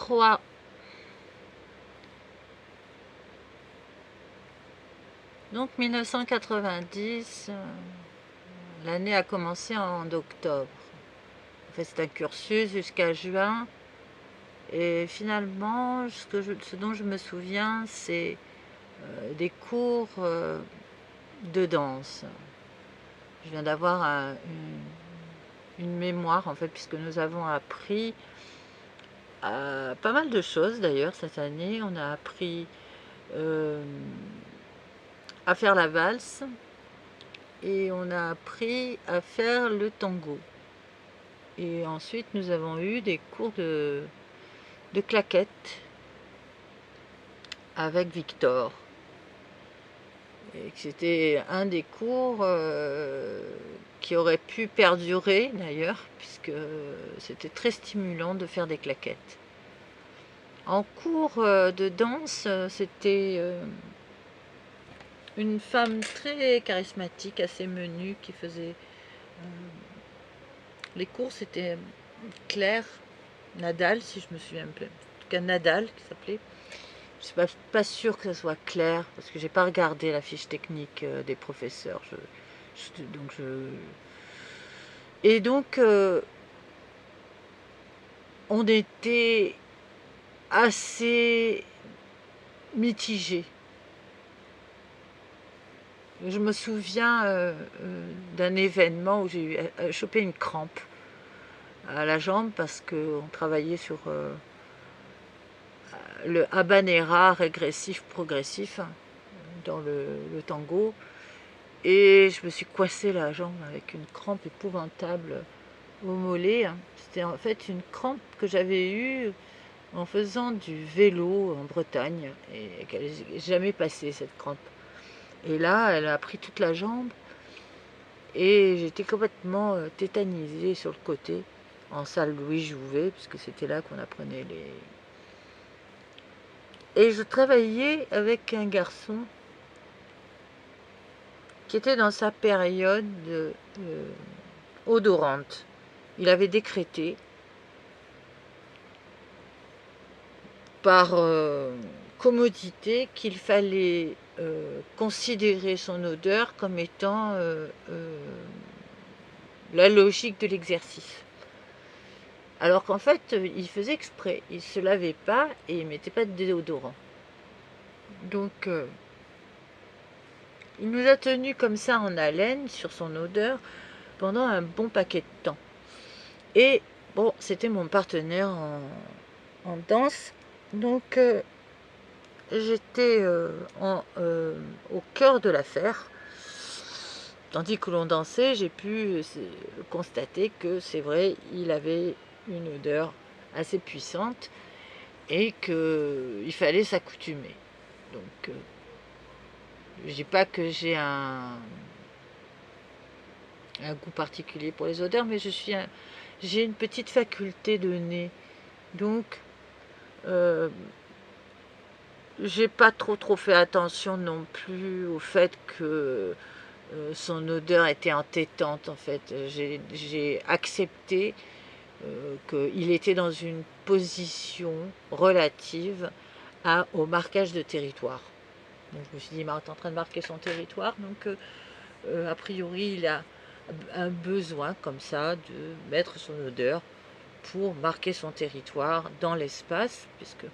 3. Donc 1990, l'année a commencé en octobre. En fait, c'est un cursus jusqu'à juin. Et finalement, ce dont je me souviens, c'est des cours de danse. Je viens d'avoir une mémoire, en fait, puisque nous avons appris pas mal de choses, d'ailleurs, cette année. On a appris à faire la valse et on a appris à faire le tango. Et ensuite, nous avons eu des cours de claquettes avec Victor. Et que c'était un des cours qui aurait pu perdurer d'ailleurs, puisque c'était très stimulant de faire des claquettes. En cours de danse, c'était une femme très charismatique, assez menue, qui faisait... les cours, c'était Claire Nadal, si je me souviens bien. En tout cas, Nadal, qui s'appelait. Je ne suis pas sûre que ça soit clair, parce que j'ai pas regardé la fiche technique des professeurs. Et donc, on était assez mitigés. Je me souviens d'un événement où j'ai chopé une crampe à la jambe parce qu'on travaillait sur le habanera régressif progressif dans le tango. Et je me suis coincée la jambe avec une crampe épouvantable au mollet. C'était en fait une crampe que j'avais eue en faisant du vélo en Bretagne et qu'elle n'est jamais passée, cette crampe. Et là, elle a pris toute la jambe et j'étais complètement tétanisée sur le côté en salle Louis Jouvet, puisque c'était là qu'on apprenait les... Et je travaillais avec un garçon qui était dans sa période odorante. Il avait décrété par commodité qu'il fallait considérer son odeur comme étant la logique de l'exercice. Alors qu'en fait, il faisait exprès. Il ne se lavait pas et il ne mettait pas de déodorant. Donc, il nous a tenus comme ça en haleine sur son odeur pendant un bon paquet de temps. Et bon, c'était mon partenaire en danse. Donc, j'étais au cœur de l'affaire. Tandis que l'on dansait, j'ai pu constater que c'est vrai, il avait une odeur assez puissante et qu'il fallait s'accoutumer. Donc, je dis pas que j'ai un goût particulier pour les odeurs, mais j'ai une petite faculté de nez. Donc, j'ai pas trop fait attention non plus au fait que son odeur était entêtante. En fait, j'ai accepté qu'il était dans une position relative au marquage de territoire. Donc je me suis dit, il est en train de marquer son territoire, donc a priori il a un besoin comme ça de mettre son odeur pour marquer son territoire dans l'espace, puisque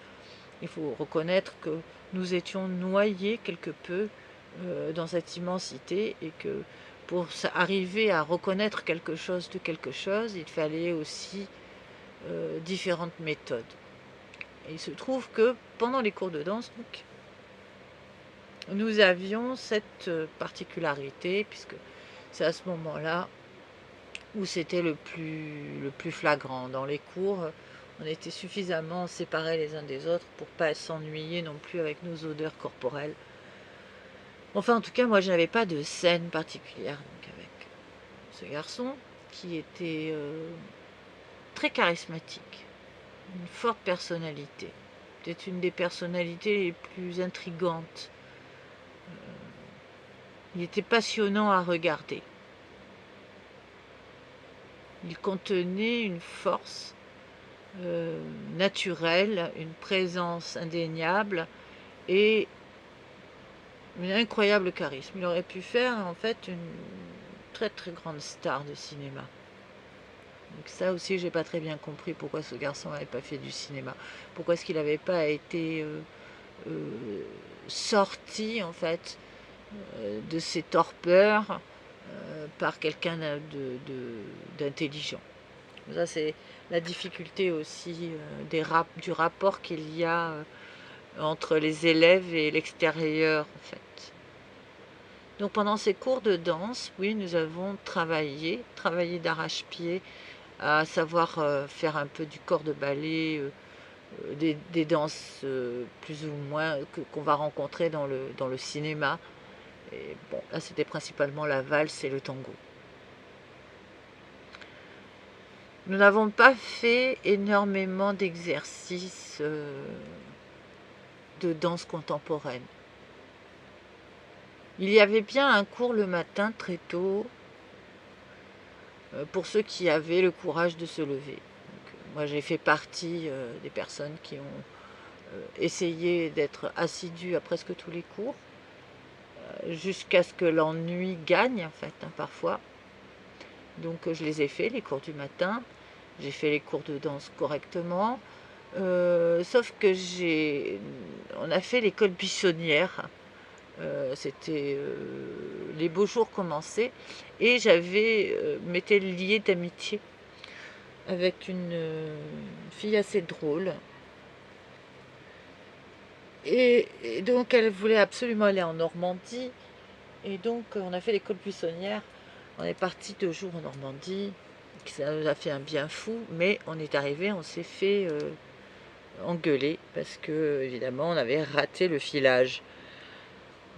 il faut reconnaître que nous étions noyés quelque peu dans cette immensité et que pour arriver à reconnaître quelque chose de quelque chose, il fallait aussi différentes méthodes. Et il se trouve que pendant les cours de danse, donc, nous avions cette particularité, puisque c'est à ce moment-là où c'était le plus flagrant. Dans les cours, on était suffisamment séparés les uns des autres pour ne pas s'ennuyer non plus avec nos odeurs corporelles. Enfin, en tout cas, moi, je n'avais pas de scène particulière donc, avec ce garçon qui était très charismatique, une forte personnalité, peut-être une des personnalités les plus intrigantes. Il était passionnant à regarder. Il contenait une force naturel, une présence indéniable et un incroyable charisme. Il aurait pu faire en fait une très très grande star de cinéma. Donc ça aussi, j'ai pas très bien compris pourquoi ce garçon n'avait pas fait du cinéma. Pourquoi est-ce qu'il n'avait pas été euh, sorti en fait de ses torpeurs par quelqu'un d'intelligent. Ça c'est la difficulté aussi du rapport qu'il y a entre les élèves et l'extérieur en fait. Donc pendant ces cours de danse, oui, nous avons travaillé d'arrache-pied à savoir faire un peu du corps de ballet, des danses plus ou moins qu'on va rencontrer dans le cinéma. Et bon, là c'était principalement la valse et le tango. Nous n'avons pas fait énormément d'exercices de danse contemporaine. Il y avait bien un cours le matin très tôt pour ceux qui avaient le courage de se lever. Donc, moi j'ai fait partie des personnes qui ont essayé d'être assidues à presque tous les cours, jusqu'à ce que l'ennui gagne en fait, hein, parfois. Donc je les ai fait, les cours du matin, j'ai fait les cours de danse correctement, sauf que on a fait l'école buissonnière. C'était les beaux jours commençaient et m'étais liée d'amitié avec une fille assez drôle et donc elle voulait absolument aller en Normandie et donc on a fait l'école buissonnière. On est parti 2 jours en Normandie, ça nous a fait un bien fou, mais on est arrivé, on s'est fait engueuler parce que évidemment on avait raté le filage.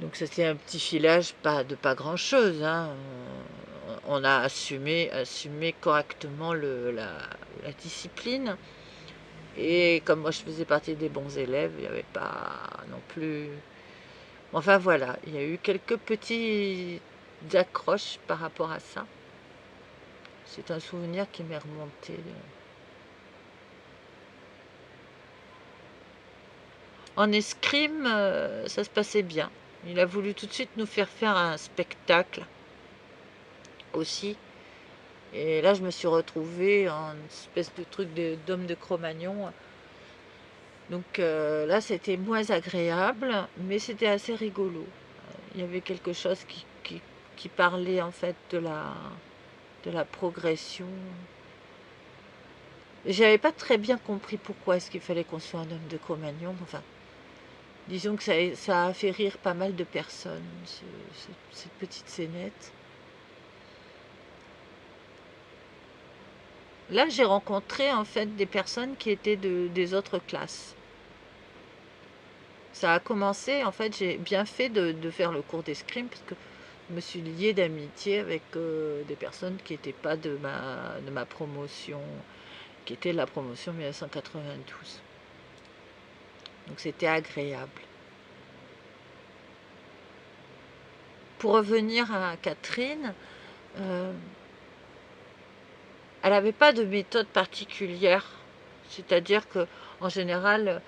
Donc c'était un petit filage de pas grand chose, hein. On a assumé correctement la discipline. Et comme moi je faisais partie des bons élèves, il n'y avait pas non plus... Enfin voilà, il y a eu quelques petits accroches par rapport à ça. C'est un souvenir qui m'est remonté. En escrime, ça se passait bien. Il a voulu tout de suite nous faire un spectacle aussi. Et là, je me suis retrouvée en espèce de truc d'homme de Cro-Magnon. Donc là, c'était moins agréable, mais c'était assez rigolo. Il y avait quelque chose qui parlait en fait de la progression. J'avais pas très bien compris pourquoi est-ce qu'il fallait qu'on soit un homme de Cro-Magnon. Enfin, disons que ça a fait rire pas mal de personnes, cette petite scénette. Là, j'ai rencontré en fait des personnes qui étaient des autres classes. Ça a commencé, en fait, j'ai bien fait de faire le cours d'escrime parce que je me suis liée d'amitié avec des personnes qui n'étaient pas de ma promotion, qui étaient de la promotion 1992. Donc c'était agréable. Pour revenir à Catherine, elle n'avait pas de méthode particulière. C'est-à-dire qu'en général,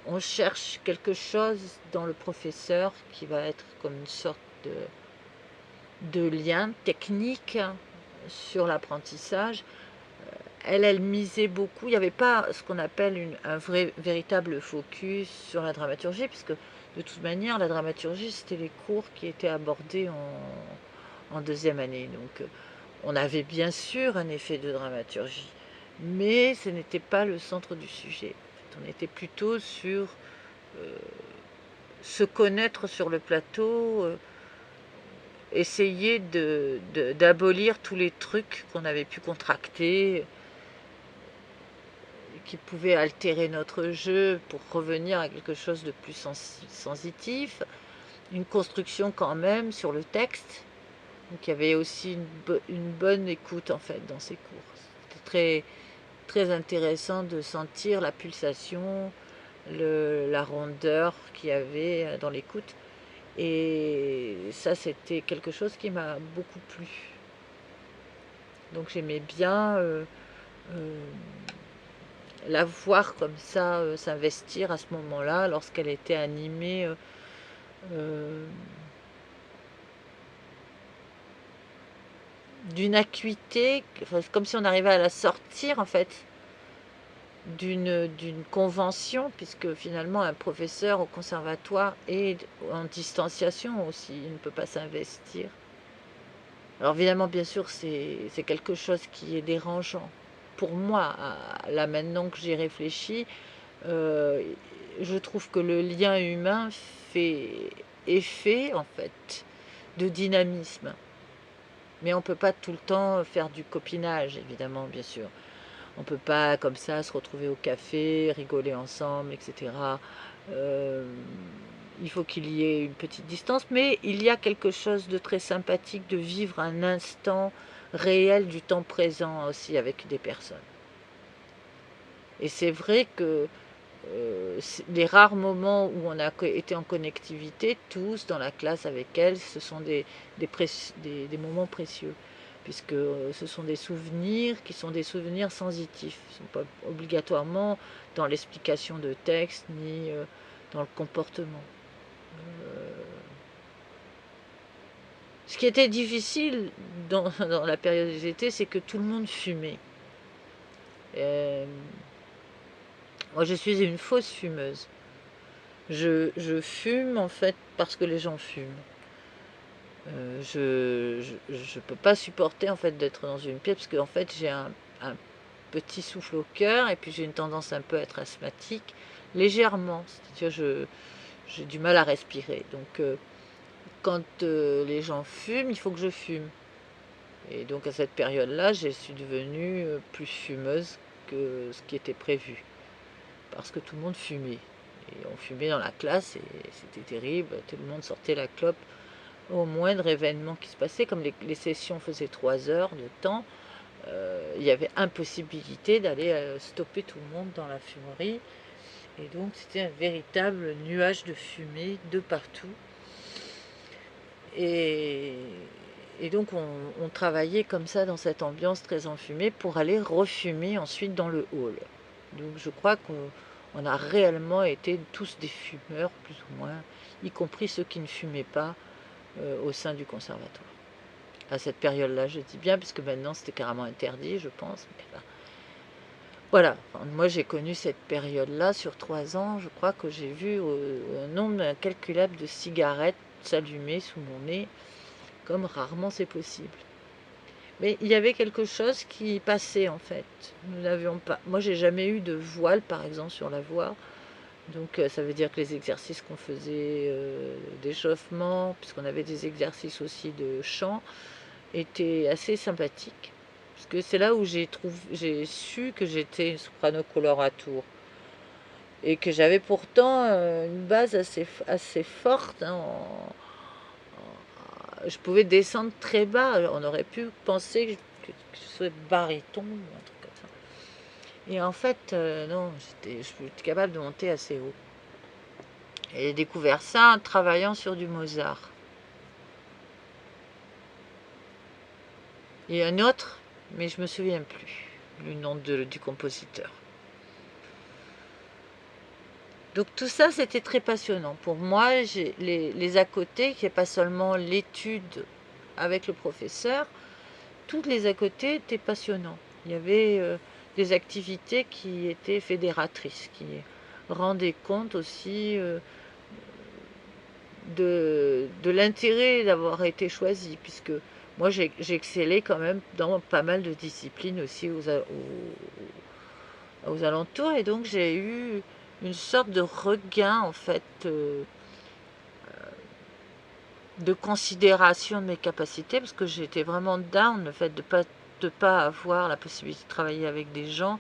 on cherche quelque chose dans le professeur qui va être comme une sorte de lien technique sur l'apprentissage. Elle misait beaucoup. Il n'y avait pas ce qu'on appelle un véritable focus sur la dramaturgie, puisque de toute manière, la dramaturgie, c'était les cours qui étaient abordés en deuxième année. Donc, on avait bien sûr un effet de dramaturgie, mais ce n'était pas le centre du sujet. En fait, on était plutôt sur se connaître sur le plateau, essayer d'abolir tous les trucs qu'on avait pu contracter, qui pouvaient altérer notre jeu pour revenir à quelque chose de plus sensitif, une construction quand même sur le texte. Donc il y avait aussi une bonne écoute en fait dans ces cours. C'était très, très intéressant de sentir la pulsation, la rondeur qu'il y avait dans l'écoute. Et ça, c'était quelque chose qui m'a beaucoup plu. Donc j'aimais bien la voir comme ça s'investir à ce moment-là, lorsqu'elle était animée euh, d'une acuité, enfin, comme si on arrivait à la sortir en fait d'une convention, puisque finalement un professeur au conservatoire est en distanciation aussi, il ne peut pas s'investir. Alors évidemment, bien sûr, c'est quelque chose qui est dérangeant. Pour moi, là maintenant que j'y réfléchis, euh, je trouve que le lien humain fait effet en fait de dynamisme. Mais on ne peut pas tout le temps faire du copinage, évidemment, bien sûr. On ne peut pas comme ça se retrouver au café, rigoler ensemble, etc. Euh, il faut qu'il y ait une petite distance, mais il y a quelque chose de très sympathique de vivre un instant réel du temps présent aussi avec des personnes. Et c'est vrai que les rares moments où on a été en connectivité, tous dans la classe avec elle, ce sont des moments précieux, puisque ce sont des souvenirs qui sont des souvenirs sensitifs. Ils ne sont pas obligatoirement dans l'explication de texte ni dans le comportement. Euh, Ce qui était difficile dans la période où j'étais, c'est que tout le monde fumait. Euh, Moi, je suis une fausse fumeuse. Je fume en fait parce que les gens fument. Je peux pas supporter en fait d'être dans une pièce parce qu'en fait j'ai un petit souffle au cœur et puis j'ai une tendance un peu à être asthmatique légèrement. C'est-à-dire j'ai du mal à respirer. Donc quand les gens fument, il faut que je fume. Et donc à cette période-là, je suis devenue plus fumeuse que ce qui était prévu parce que tout le monde fumait. Et on fumait dans la classe et c'était terrible. Tout le monde sortait la clope au moindre événement qui se passait. Comme les sessions faisaient 3 heures de temps, il y avait impossibilité d'aller stopper tout le monde dans la fumerie. Et donc c'était un véritable nuage de fumée de partout. Et, et donc on travaillait comme ça dans cette ambiance très enfumée pour aller refumer ensuite dans le hall. Donc je crois qu'on a réellement été tous des fumeurs, plus ou moins, y compris ceux qui ne fumaient pas au sein du conservatoire. À cette période-là, je dis bien, puisque maintenant c'était carrément interdit, je pense. Mais voilà, enfin, moi j'ai connu cette période-là sur 3 ans. Je crois que j'ai vu un nombre incalculable de cigarettes s'allumer sous mon nez, comme rarement c'est possible. Mais il y avait quelque chose qui passait en fait. Nous n'avions pas. Moi, j'ai jamais eu de voile, par exemple, sur la voie. Donc, ça veut dire que les exercices qu'on faisait d'échauffement, puisqu'on avait des exercices aussi de chant, étaient assez sympathiques. Parce que c'est là où j'ai su que j'étais une soprano coloratura et que j'avais pourtant une base assez forte. Hein, je pouvais descendre très bas. On aurait pu penser que je sois baryton ou un truc comme ça. Et en fait, non, je suis capable de monter assez haut. Et j'ai découvert ça en travaillant sur du Mozart. Et un autre, mais je me souviens plus le nom du compositeur. Donc tout ça, c'était très passionnant. Pour moi, les à côté, qui n'est pas seulement l'étude avec le professeur, tous les à côté étaient passionnants. Il y avait des activités qui étaient fédératrices, qui rendaient compte aussi de l'intérêt d'avoir été choisi, puisque moi j'excellais quand même dans pas mal de disciplines aussi aux alentours, et donc j'ai eu une sorte de regain en fait de considération de mes capacités, parce que j'étais vraiment down le fait de pas avoir la possibilité de travailler avec des gens.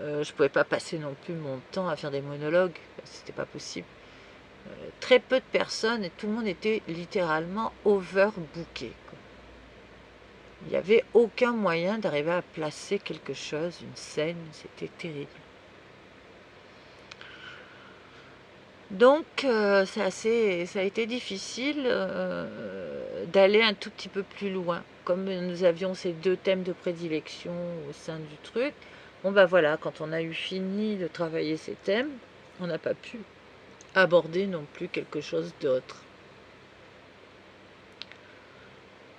Je pouvais pas passer non plus mon temps à faire des monologues, c'était pas possible. Très peu de personnes et tout le monde était littéralement overbooké. Il n'y avait aucun moyen d'arriver à placer quelque chose, une scène, c'était terrible. Donc ça a été difficile d'aller un tout petit peu plus loin. Comme nous avions ces deux thèmes de prédilection au sein du truc, Bon bah voilà, quand on a eu fini de travailler ces thèmes, on n'a pas pu aborder non plus quelque chose d'autre.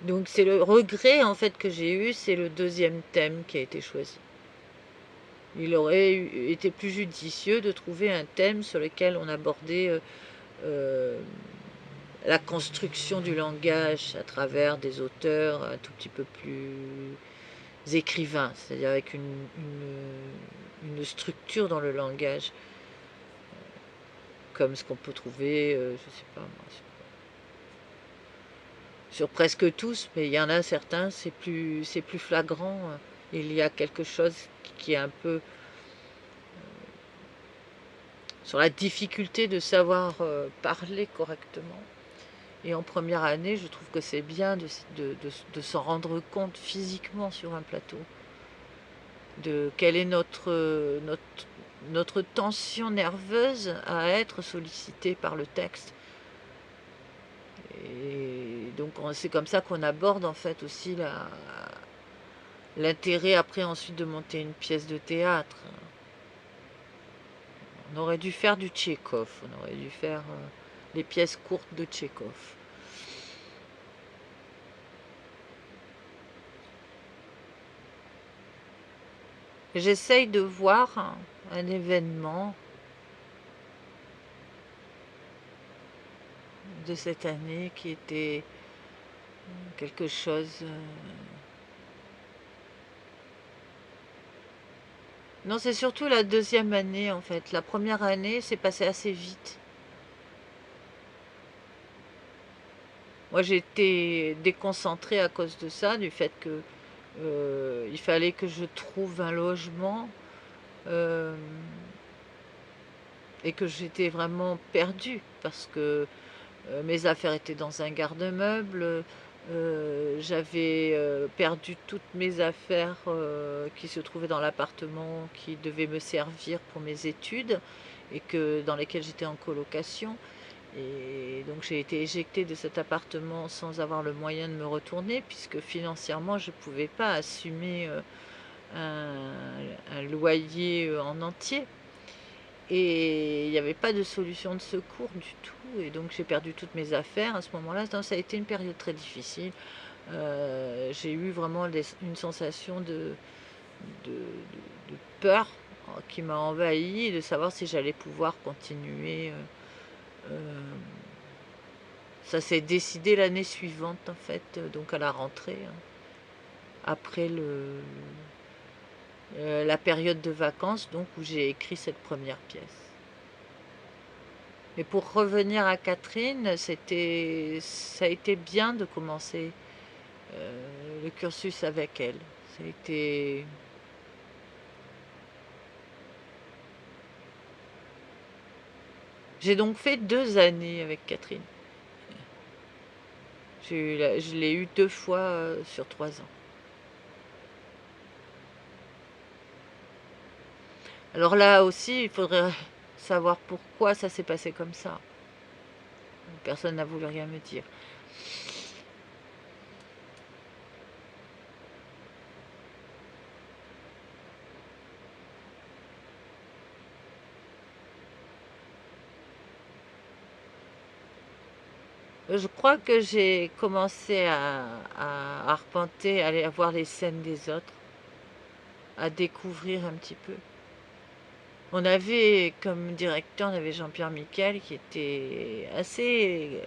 Donc c'est le regret en fait que j'ai eu, c'est le deuxième thème qui a été choisi. Il aurait été plus judicieux de trouver un thème sur lequel on abordait la construction du langage à travers des auteurs un tout petit peu plus écrivains, c'est-à-dire avec une structure dans le langage, comme ce qu'on peut trouver, je sais pas moi, sur presque tous, mais il y en a certains, c'est plus flagrant. Il y a quelque chose qui est un peu sur la difficulté de savoir parler correctement. Et en première année, je trouve que c'est bien de s'en rendre compte physiquement sur un plateau, de quelle est notre tension nerveuse à être sollicitée par le texte. Et donc c'est comme ça qu'on aborde en fait aussi l'intérêt après ensuite de monter une pièce de théâtre. On aurait dû faire du Tchekhov, on aurait dû faire les pièces courtes de Tchekhov. J'essaye de voir un événement de cette année qui était quelque chose... Non, c'est surtout la deuxième année en fait. La première année, c'est passé assez vite. Moi, j'ai été déconcentrée à cause de ça, du fait que il fallait que je trouve un logement et que j'étais vraiment perdue parce que mes affaires étaient dans un garde-meuble. J'avais perdu toutes mes affaires qui se trouvaient dans l'appartement qui devait me servir pour mes études et dans lesquelles j'étais en colocation. Et donc j'ai été éjectée de cet appartement sans avoir le moyen de me retourner puisque financièrement je ne pouvais pas assumer un loyer en entier. Et il n'y avait pas de solution de secours du tout. Et donc j'ai perdu toutes mes affaires à ce moment-là. Donc ça a été une période très difficile. J'ai eu vraiment une sensation de peur qui m'a envahie, de savoir si j'allais pouvoir continuer. Ça s'est décidé l'année suivante, en fait, donc à la rentrée, après la période de vacances, donc où j'ai écrit cette première pièce. Mais pour revenir à Catherine, ça a été bien de commencer le cursus avec elle. Ça a été... J'ai donc fait 2 années avec Catherine. Je l'ai eu 2 fois sur 3 ans. Alors là aussi, il faudrait savoir pourquoi ça s'est passé comme ça. Personne n'a voulu rien me dire. Je crois que j'ai commencé à arpenter, à aller voir les scènes des autres, à découvrir un petit peu. On avait comme directeur, on avait Jean-Pierre Miquel qui était assez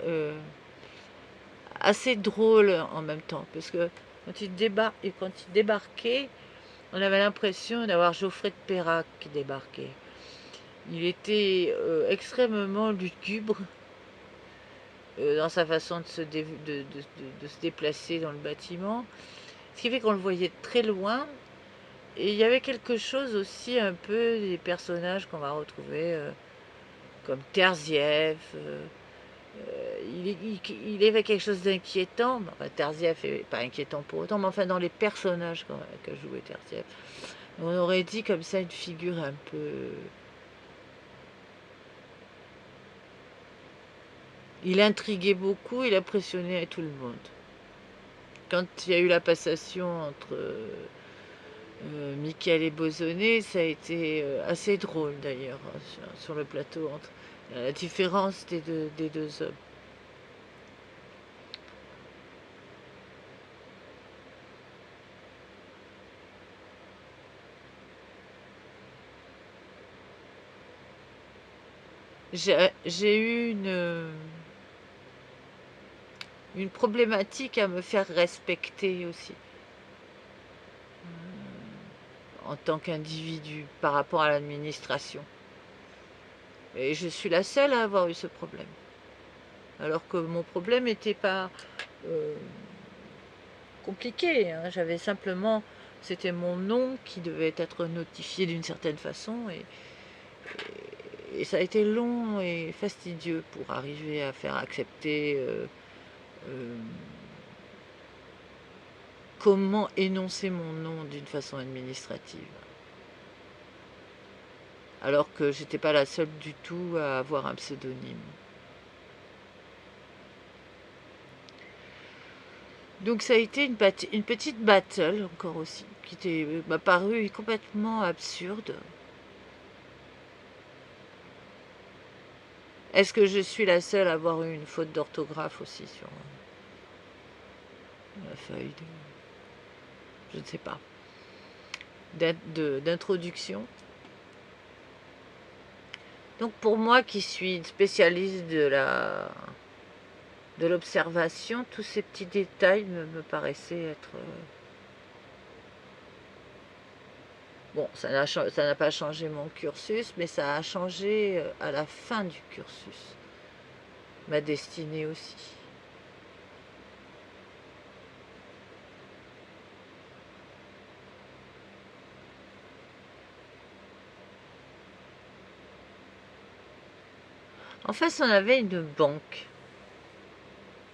drôle en même temps, parce que quand il débarquait, on avait l'impression d'avoir Geoffrey de Perrac qui débarquait. Il était extrêmement lugubre dans sa façon de se déplacer dans le bâtiment, ce qui fait qu'on le voyait très loin. Et il y avait quelque chose aussi un peu des personnages qu'on va retrouver, comme Terzieff. Il avait quelque chose d'inquiétant. Enfin, Terzieff n'est pas inquiétant pour autant, mais enfin dans les personnages que jouait Terzieff. On aurait dit comme ça une figure un peu... Il intriguait beaucoup, il impressionnait tout le monde. Quand il y a eu la passation entre Mickaël et Bauzonnet, ça a été assez drôle d'ailleurs, sur le plateau, entre la différence des deux hommes. J'ai eu une problématique à me faire respecter aussi, en tant qu'individu, par rapport à l'administration. Et je suis la seule à avoir eu ce problème. Alors que mon problème n'était pas compliqué, hein. J'avais simplement... C'était mon nom qui devait être notifié d'une certaine façon, et ça a été long et fastidieux pour arriver à faire accepter comment énoncer mon nom d'une façon administrative. Alors que j'étais pas la seule du tout à avoir un pseudonyme. Donc ça a été une petite battle encore aussi, qui m'a paru complètement absurde. Est-ce que je suis la seule à avoir eu une faute d'orthographe aussi sur la feuille de... Je ne sais pas. D'introduction. Donc pour moi qui suis spécialiste de l'observation, tous ces petits détails me paraissaient être... Bon, ça n'a pas changé mon cursus, mais ça a changé à la fin du cursus. Ma destinée aussi. En face, on avait une banque.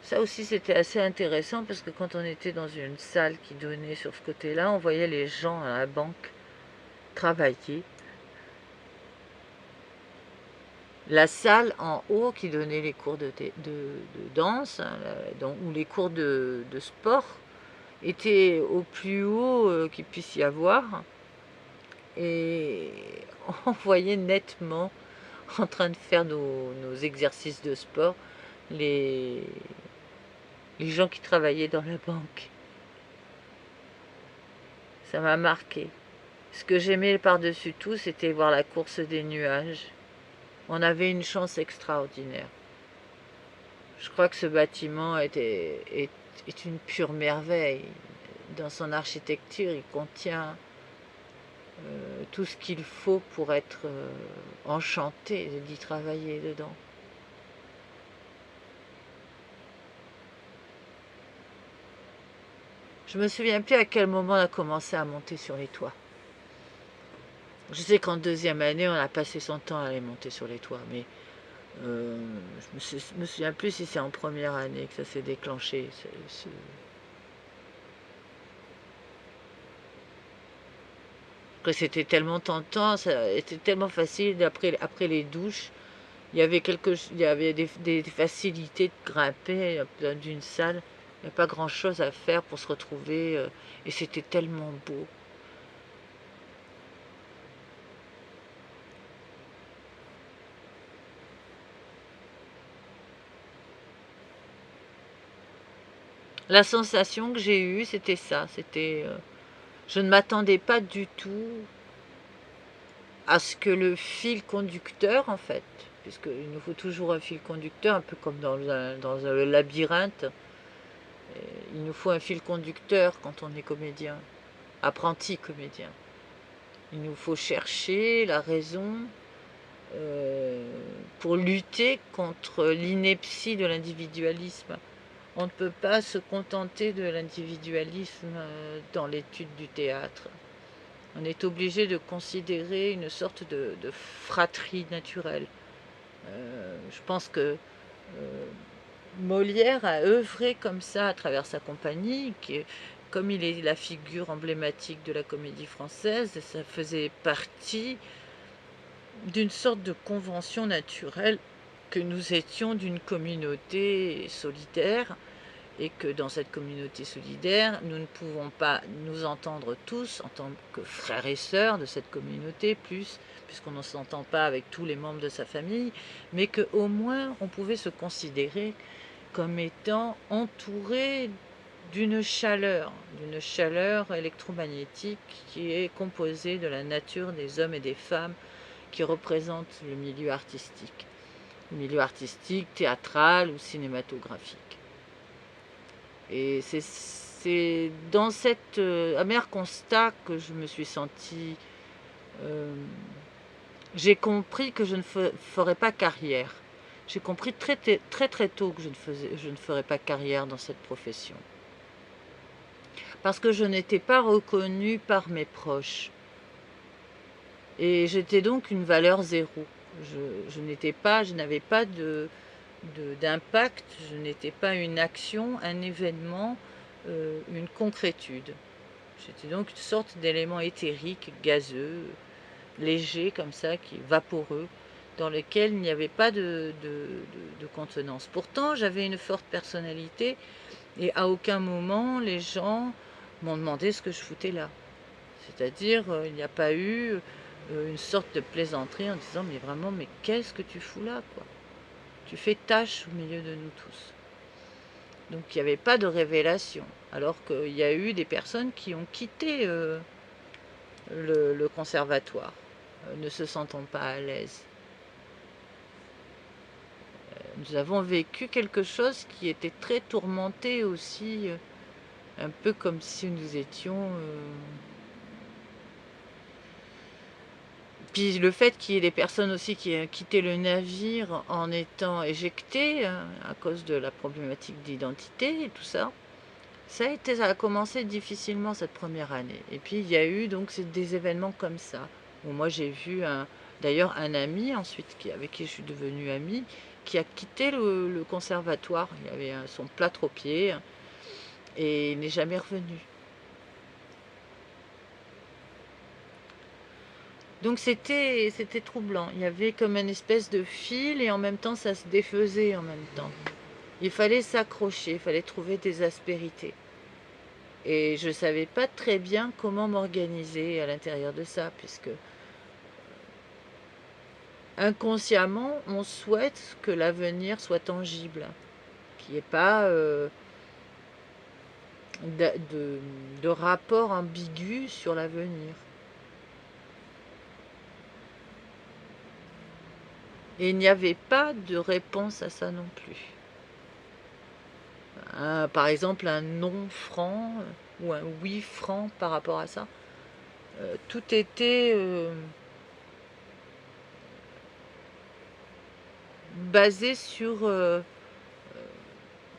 Ça aussi, c'était assez intéressant parce que quand on était dans une salle qui donnait sur ce côté-là, on voyait les gens à la banque travailler. La salle en haut qui donnait les cours de danse, hein, ou les cours de sport, était au plus haut qu'il puisse y avoir. Et on voyait nettement, en train de faire nos exercices de sport, les gens qui travaillaient dans la banque. Ça m'a marqué. Ce que j'aimais par-dessus tout, c'était voir la course des nuages. On avait une chance extraordinaire. Je crois que ce bâtiment est une pure merveille. Dans son architecture, il contient tout ce qu'il faut pour être enchanté d'y travailler dedans. Je me souviens plus à quel moment on a commencé à monter sur les toits. Je sais qu'en deuxième année, on a passé son temps à aller monter sur les toits, mais je me souviens plus si c'est en première année que ça s'est déclenché. C'était tellement tentant, ça était tellement facile. Après les douches, il y avait des facilités de grimper d'une salle. Il n'y a pas grand-chose à faire pour se retrouver, et c'était tellement beau. La sensation que j'ai eue, c'était ça. Je ne m'attendais pas du tout à ce que le fil conducteur, en fait, puisqu'il nous faut toujours un fil conducteur, un peu comme dans un labyrinthe, il nous faut un fil conducteur quand on est comédien, apprenti comédien. Il nous faut chercher la raison pour lutter contre l'ineptie de l'individualisme. On ne peut pas se contenter de l'individualisme dans l'étude du théâtre. On est obligé de considérer une sorte de fratrie naturelle. Je pense que Molière a œuvré comme ça à travers sa compagnie, comme il est la figure emblématique de la comédie française, ça faisait partie d'une sorte de convention naturelle que nous étions d'une communauté solidaire et que dans cette communauté solidaire, nous ne pouvons pas nous entendre tous en tant que frères et sœurs de cette communauté, puisqu'on ne s'entend pas avec tous les membres de sa famille, mais qu'au moins on pouvait se considérer comme étant entouré d'une chaleur électromagnétique qui est composée de la nature des hommes et des femmes qui représentent le milieu artistique théâtral ou cinématographique. Et c'est dans cet amer constat que je me suis sentie... j'ai compris que je ne ferais pas carrière. J'ai compris très tôt que je ne ferais pas carrière dans cette profession. Parce que je n'étais pas reconnue par mes proches. Et j'étais donc une valeur zéro. Je n'avais pas d'impact, je n'étais pas une action, un événement, une concrétude. J'étais donc une sorte d'élément éthérique, gazeux, léger comme ça, vaporeux, dans lequel il n'y avait pas de contenance. Pourtant, j'avais une forte personnalité et à aucun moment les gens m'ont demandé ce que je foutais là. C'est-à-dire, il n'y a pas eu une sorte de plaisanterie en disant mais vraiment, mais qu'est-ce que tu fous là, quoi? Tu fais tâche au milieu de nous tous. Donc il n'y avait pas de révélation, alors qu'il y a eu des personnes qui ont quitté le conservatoire, ne se sentant pas à l'aise. Nous avons vécu quelque chose qui était très tourmenté aussi, un peu comme si nous étions... Puis le fait qu'il y ait des personnes aussi qui aient quitté le navire en étant éjectées, à cause de la problématique d'identité et tout ça, ça a commencé difficilement cette première année. Et puis il y a eu donc des événements comme ça, où moi j'ai vu d'ailleurs un ami ensuite avec qui je suis devenue amie, qui a quitté le conservatoire. Il avait son plâtre au pied et il n'est jamais revenu. Donc c'était troublant. Il y avait comme une espèce de fil et en même temps ça se défaisait en même temps. Il fallait s'accrocher, il fallait trouver des aspérités. Et je ne savais pas très bien comment m'organiser à l'intérieur de ça, puisque inconsciemment, on souhaite que l'avenir soit tangible, qu'il n'y ait pas de rapport ambigu sur l'avenir. Et il n'y avait pas de réponse à ça non plus. Par exemple, un non franc ou un oui franc par rapport à ça. Tout était basé sur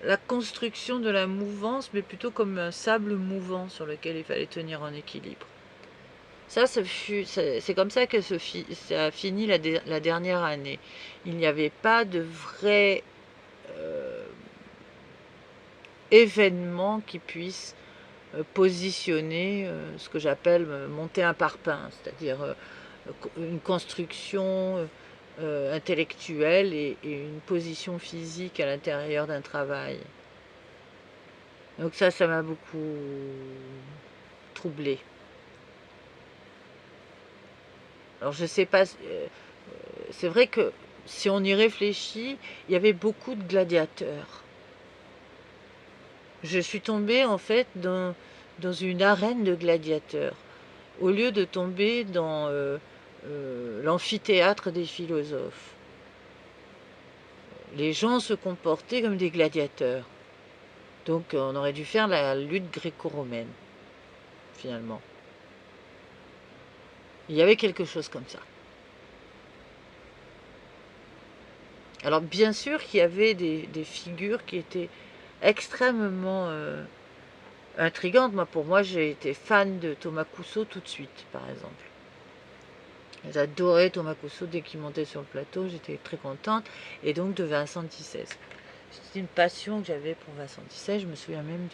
la construction de la mouvance, mais plutôt comme un sable mouvant sur lequel il fallait tenir en équilibre. Ça, c'est comme ça que ça a fini la dernière année. Il n'y avait pas de vrai événement qui puisse positionner ce que j'appelle monter un parpaing, c'est-à-dire une construction intellectuelle et une position physique à l'intérieur d'un travail. Donc ça m'a beaucoup troublée. Alors je sais pas, c'est vrai que si on y réfléchit, il y avait beaucoup de gladiateurs. Je suis tombée en fait dans une arène de gladiateurs, au lieu de tomber dans l'amphithéâtre des philosophes. Les gens se comportaient comme des gladiateurs. Donc on aurait dû faire la lutte gréco-romaine, finalement. Il y avait quelque chose comme ça. Alors bien sûr qu'il y avait des figures qui étaient extrêmement intrigantes. Pour moi, j'ai été fan de Thomas Cousteau tout de suite, par exemple. J'adorais Thomas Cousteau dès qu'il montait sur le plateau, j'étais très contente. Et donc de Vincent Dissès. C'était une passion que j'avais pour Vincent Dissès. Je me souviens même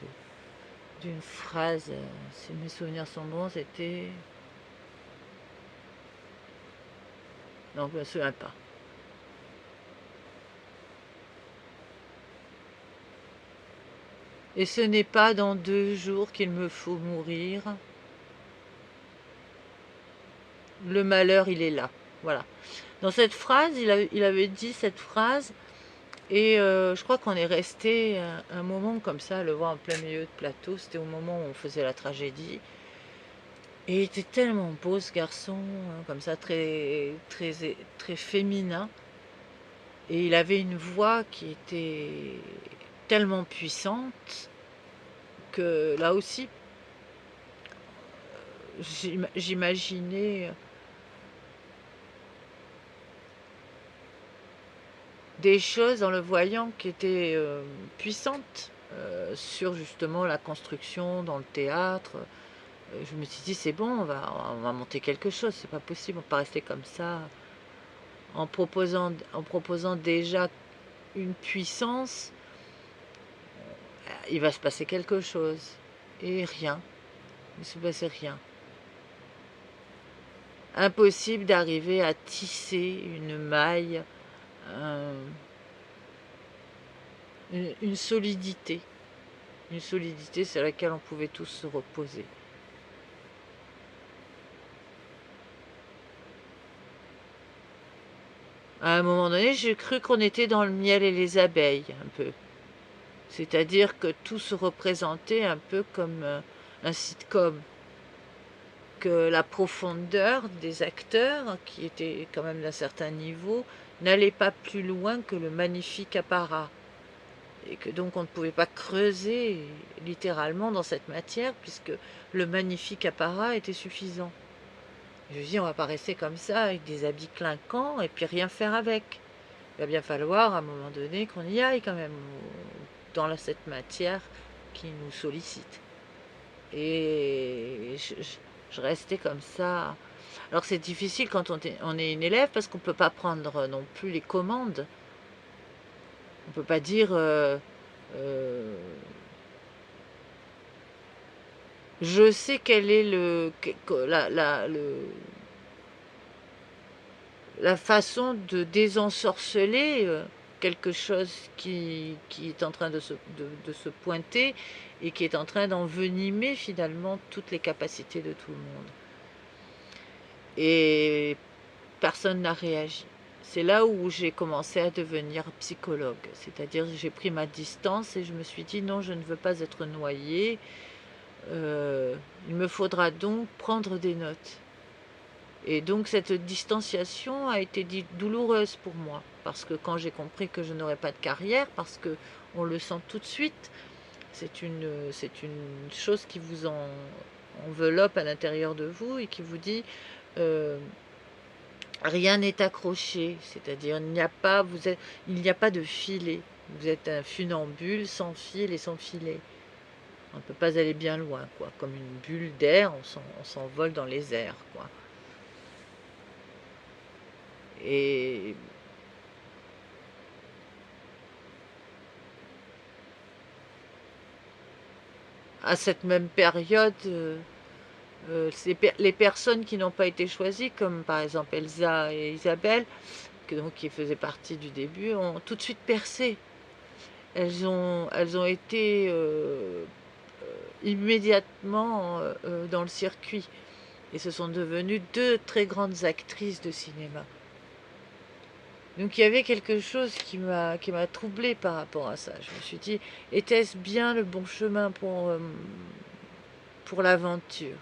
d'une phrase, si mes souvenirs sont bons, c'était... Non, je ne me souviens pas. Et ce n'est pas dans 2 jours qu'il me faut mourir. Le malheur, il est là. Voilà. Dans cette phrase, il avait dit cette phrase, et je crois qu'on est resté un moment comme ça, à le voir en plein milieu de plateau. C'était au moment où on faisait la tragédie. Et il était tellement beau, ce garçon, hein, comme ça, très, très, très féminin. Et il avait une voix qui était tellement puissante que là aussi, j'imaginais des choses en le voyant qui étaient puissantes sur justement la construction dans le théâtre. Je me suis dit, c'est bon, on va monter quelque chose, c'est pas possible, on peut pas rester comme ça. En proposant déjà une puissance, il va se passer quelque chose. Et rien, il ne se passait rien. Impossible d'arriver à tisser une maille, une solidité. Une solidité sur laquelle on pouvait tous se reposer. À un moment donné, j'ai cru qu'on était dans le miel et les abeilles, un peu. C'est-à-dire que tout se représentait un peu comme un sitcom. Que la profondeur des acteurs, qui étaient quand même d'un certain niveau, n'allait pas plus loin que le magnifique apparat. Et que donc on ne pouvait pas creuser littéralement dans cette matière, puisque le magnifique apparat était suffisant. Je me dis, on va pas rester comme ça, avec des habits clinquants, et puis rien faire avec. Il va bien falloir, à un moment donné, qu'on y aille quand même, dans cette matière qui nous sollicite. Et je restais comme ça. Alors c'est difficile quand on est une élève, parce qu'on ne peut pas prendre non plus les commandes. On ne peut pas dire euh, je sais quel est la façon de désensorceler quelque chose qui est en train de se pointer et qui est en train d'envenimer finalement toutes les capacités de tout le monde. Et personne n'a réagi. C'est là où j'ai commencé à devenir psychologue. C'est-à-dire j'ai pris ma distance et je me suis dit non, je ne veux pas être noyée. Il me faudra donc prendre des notes. Et donc cette distanciation a été douloureuse pour moi, parce que quand j'ai compris que je n'aurais pas de carrière, parce que on le sent tout de suite, c'est une chose qui vous enveloppe à l'intérieur de vous et qui vous dit euh, rien n'est accroché, c'est-à-dire il n'y a pas de filet. Vous êtes un funambule sans fil et sans filet. On ne peut pas aller bien loin, quoi. Comme une bulle d'air, on s'envole dans les airs, quoi. Et à cette même période, les personnes qui n'ont pas été choisies, comme par exemple Elsa et Isabelle, qui faisaient partie du début, ont tout de suite percé. Elles ont été immédiatement dans le circuit. Et ce sont devenues 2 très grandes actrices de cinéma. Donc il y avait quelque chose qui m'a troublée par rapport à ça. Je me suis dit, était-ce bien le bon chemin pour l'aventure?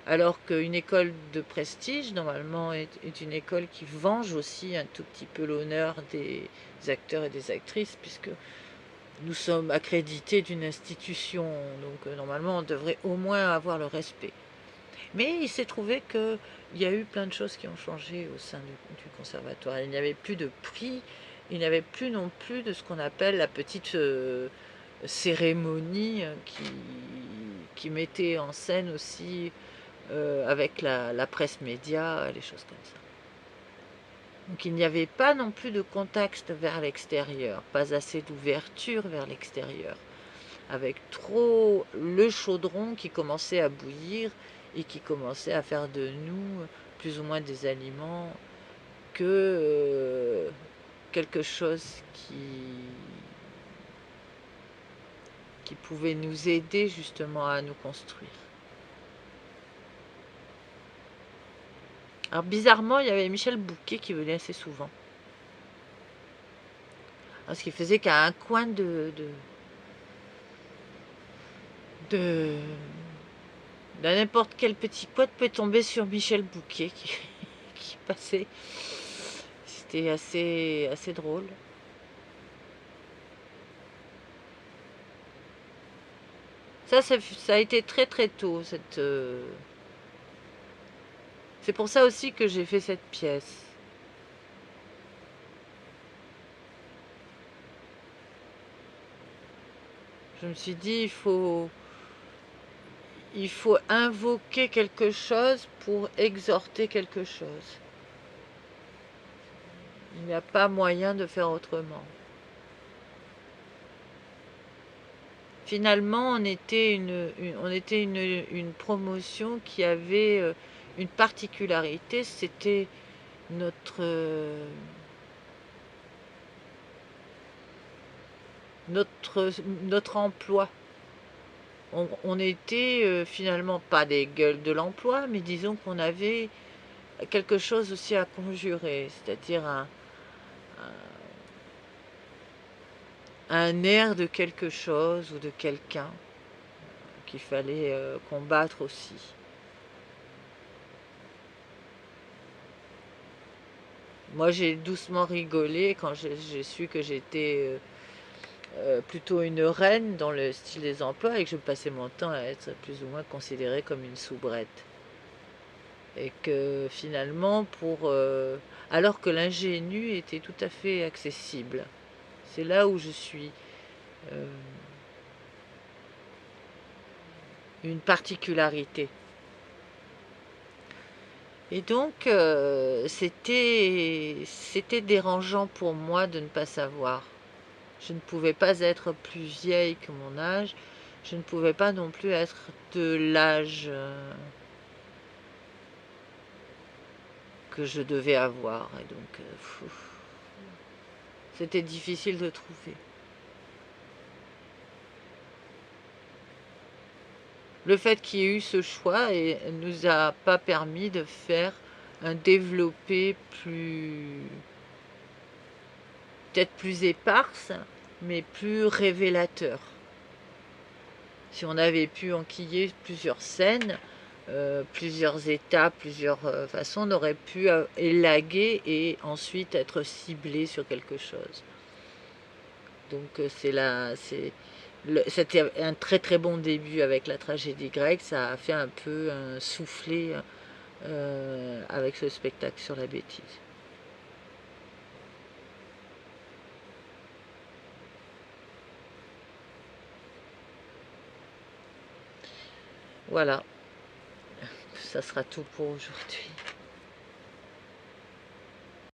Alors qu'une école de prestige, normalement, est une école qui venge aussi un tout petit peu l'honneur des acteurs et des actrices, puisque nous sommes accrédités d'une institution, donc normalement on devrait au moins avoir le respect. Mais il s'est trouvé qu'il y a eu plein de choses qui ont changé au sein du conservatoire. Il n'y avait plus de prix, il n'y avait plus non plus de ce qu'on appelle la petite cérémonie qui mettait en scène aussi avec la presse média, les choses comme ça. Donc il n'y avait pas non plus de contact vers l'extérieur, pas assez d'ouverture vers l'extérieur, avec trop le chaudron qui commençait à bouillir et qui commençait à faire de nous plus ou moins des aliments que quelque chose qui pouvait nous aider justement à nous construire. Alors bizarrement, il y avait Michel Bouquet qui venait assez souvent. Alors, ce qui faisait qu'à un coin de n'importe quel petit coin, tu peux tomber sur Michel Bouquet qui passait. C'était assez drôle. Ça a été très très tôt. C'est pour ça aussi que j'ai fait cette pièce. Je me suis dit, il faut invoquer quelque chose pour exhorter quelque chose. Il n'y a pas moyen de faire autrement. Finalement, on était une promotion qui avait une particularité, c'était notre emploi. On était finalement pas des gueules de l'emploi, mais disons qu'on avait quelque chose aussi à conjurer, c'est-à-dire un air de quelque chose ou de quelqu'un qu'il fallait combattre aussi. Moi, j'ai doucement rigolé quand j'ai su que j'étais plutôt une reine dans le style des emplois et que je passais mon temps à être plus ou moins considérée comme une soubrette. Et que finalement, alors que l'ingénu était tout à fait accessible, c'est là où je suis une particularité. Et donc, c'était dérangeant pour moi de ne pas savoir. Je ne pouvais pas être plus vieille que mon âge. Je ne pouvais pas non plus être de l'âge que je devais avoir. Et donc, c'était difficile de trouver. Le fait qu'il y ait eu ce choix ne nous a pas permis de faire un développé peut-être plus éparse, mais plus révélateur. Si on avait pu enquiller plusieurs scènes, plusieurs étapes, plusieurs façons, on aurait pu élaguer et ensuite être ciblé sur quelque chose. Donc c'était un très très bon début avec la tragédie grecque, ça a fait un peu un soufflet avec ce spectacle sur la bêtise. Voilà, ça sera tout pour aujourd'hui.